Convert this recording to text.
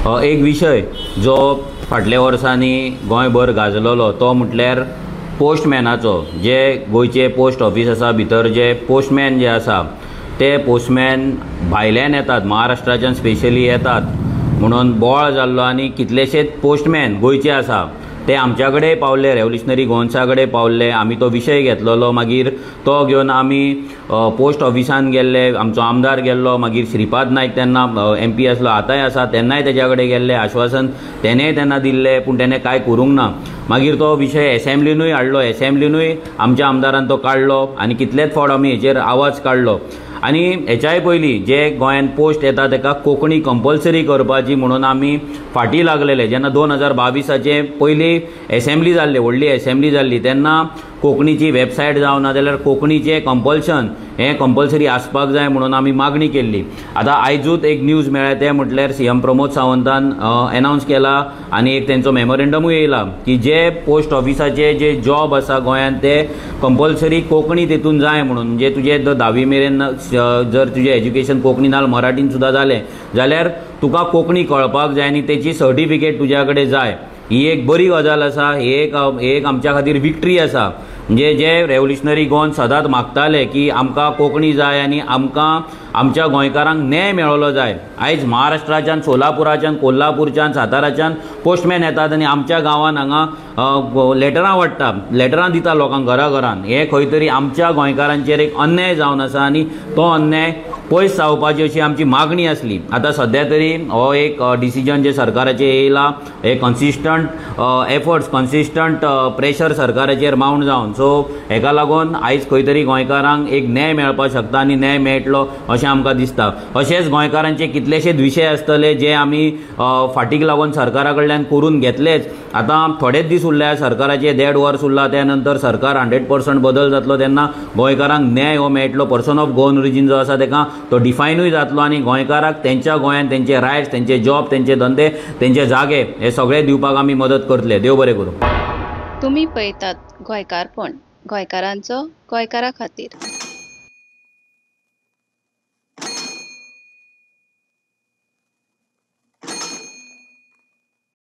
एक विषय जो फाटल्या वर्सांनी गोंयभर गाजलोलो तो म्हटल्यार पोस्टमॅनाचो। जे गोंयचे पोस्ट ऑफिस आसा भितर जे पोस्टमॅन जे आसा ते पोस्टमॅन भायल्यान येतात, महाराष्ट्राच्यान स्पेशली येतात म्हणून बोवाळ जाल्लो आनी कितलेशेच पोस्टमॅन गोंयचे आसा ते आमच्या कडेन पावले, रेव्होल्युशनरी गोवन्सा कडेन पावले। आमी तो विशय घेतलोलो, मागीर तो घेवन आमी पोस्ट ऑफिसान गेल्ले, आमचो आमदार गेल्लो, मागीर श्रीपाद नायक तेन्ना MP आसलो, आतांय आसा, तेन्नाय तेज्या कडेन गेल्ले, आश्वासन तेणेंय तेन्ना दिल्लें पूण तेणें कांय करूंक ना। मागीर तो विशय एसेंब्लीनूय हाडलो, एसेंब्लीनूय आमच्या आमदारान तो काडलो आनी कितलेच फावट आमी हेचेर आवाज काडलो। आनी हेच्याय पयलीं जे गोंयान पोस्ट येता ताका कोंकणी कंपल्सरी करपाची म्हणून आमी फाटीं लागलेले। जेन्ना 2022 पयलीं एसेंब्ली जाल्ली, व्हडली एसेंब्ली जाल्ली, तेन्ना कोंकणीची वेबसायट जावं ना जाल्यार कोंकणीचें कंपल्शन हें कंपल्सरी आसपाक जाय म्हणून आमी मागणी केल्ली। आतां आयजूच एक न्यूज मेळ्ळ्या तें म्हटल्यार CM प्रमोद सावंतान अनावन्स केला आनी एक तेंचो मेमोरेंडमूय येयला की जे पोस्ट ऑफिसाचे जे जॉब आसा गोंयांत ते कंपल्सरी कोंकणी तेतून जाय म्हणून। म्हणजे तुजें 10वी मेरेन जर तुजें एज्युकेशन कोंकणी नाल मराठीन सुद्दां जालें जाल्यार तुका कोंकणी कळपाक जाय आनी तेची सर्टिफिकेट तुज्या कडेन जाय। ही एक बरी गजाल आसा, ही एक आमच्या खातीर विक्ट्री आसा। म्हणजे जे रेव्होल्युशनरी गोवन सदांच मागताले की आमकां कोंकणी जाय आनी आमकां आमच्या गोंयकारांक न्याय मेळलो जाय। आयज महाराष्ट्राच्यान, सोलापुराच्यान, कोल्हापूरच्यान, साताराच्यान पोस्टमॅन येतात आनी आमच्या गांवांत हांगा लेटरां वाडटा, लेटरां दिता लोकांक घराघरान। हें खंय तरी आमच्या गोंयकारांचेर एक अन्याय जावन आसा आनी तो अन्याय पयस जावपाची अशी आमची मागणी आसली। आतां सद्या तरी हो एक डिसिजन जे सरकाराचेर येयला, हे कन्सिस्टंट एफर्ट्स, कन्सिस्टंट प्रेशर सरकाराचेर मावंट जावन, सो हेका लागून आयज खंय तरी गोंयकारांक एक न्याय मेळपाक शकता आनी न्याय मेळटलो अशें आमकां दिसता। अशेंच गोंयकारांचे कितलेशेच विशय आसतले जे आमी फाटीक लागून सरकारा कडल्यान करून घेतलेच। आतां थोडेच दीस उरल्या, सरकाराचे 1.5 वर्स उरला, त्या नंतर सरकार 100% बदल जातलो तेन्ना गोंयकारांक न्याय हो मेळटलो। पर्सन ऑफ गोवन ओरिजीन जो आसा तेका तो डिफायनूय जातलो आनी गोंयकाराक तेंच्या गोंयांत तेंचे रायट्स, तेंचे जॉब, तेंचे धंदे, तेंचे जागे हे सगळे दिवपाक आमी मदत करतले। देव बरें करूं। तुम्ही पळयतात गोंयकारपण, गोंयकारांचो गोंयकारा खातीर।